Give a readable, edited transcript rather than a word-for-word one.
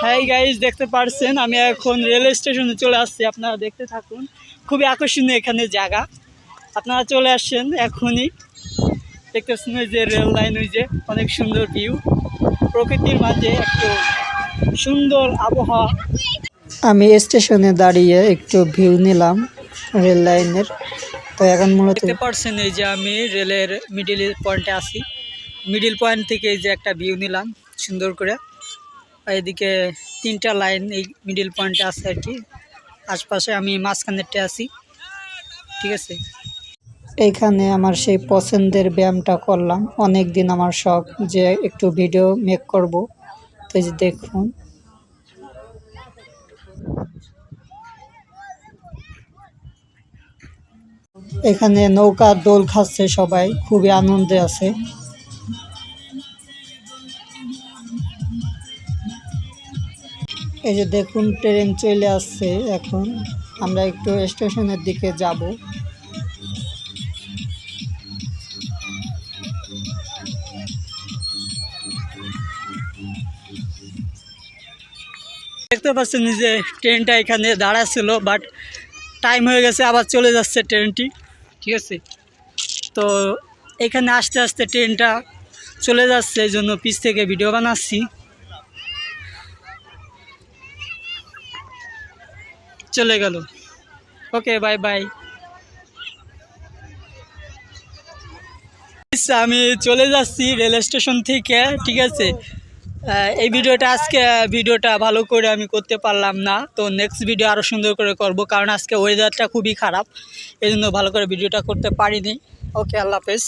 Hi guys, দেখতে পারছেন আমি এখন রেল স্টেশনে চলে আসছি। আপনারা দেখতে থাকুন, খুবই আকর্ষণীয় এখানে জায়গা। আপনারা চলে আসছেন এখনই। দেখতেছেন ওই যে রেল লাইন, ওই যে অনেক সুন্দর ভিউ, প্রকৃতির মাঝে একটু সুন্দর আবহাওয়া। আমি স্টেশনে দাঁড়িয়ে একটু ভিউ নিলাম রেল লাইনের। তো এখন মূলত দেখতে পারছেন এই যে আমি রেলের মিডিল পয়েন্টে আছি। মিডিল পয়েন্ট থেকে এই যে একটা ভিউ নিলাম সুন্দর করে। এদিকে 3টা লাইন এই মিডিল পয়েন্টে আছে আর কি। আশপাশে আমি মাঝখানেরটা আছি, ঠিক আছে। এইখানে আমার সেই পছন্দের ব্যায়ামটা করলাম। অনেক দিন আমার শখ যে একটু ভিডিও মেক করব। তো এই যে দেখুন, এখানে নৌকা দোল খাচ্ছে সবাই, খুবই আনন্দে আছে। এই যে দেখুন ট্রেন চলে আসছে। এখন আমরা একটু স্টেশনের দিকে যাব। দেখতে পাচ্ছেন যে ট্রেনটা এখানে দাঁড়া ছিল, বাট টাইম হয়ে গেছে, আবার চলে যাচ্ছে ট্রেনটি, ঠিক আছে। তো এখানে আস্তে আস্তে ট্রেনটা চলে যাচ্ছে, এই জন্য পিছ থেকে ভিডিও বানাচ্ছি। চলে গেল, ওকে বাই বাই। আমি চলে যাচ্ছি রেল স্টেশন থেকে, ঠিক আছে। এই ভিডিওটা ভালো করে আমি করতে পারলাম না, তো নেক্সট ভিডিও আরও সুন্দর করে করব, কারণ আজকে ওয়েদারটা খুবই খারাপ, এই জন্য ভালো করে ভিডিওটা করতে পারিনি। ওকে, আল্লাহ হাফেজ।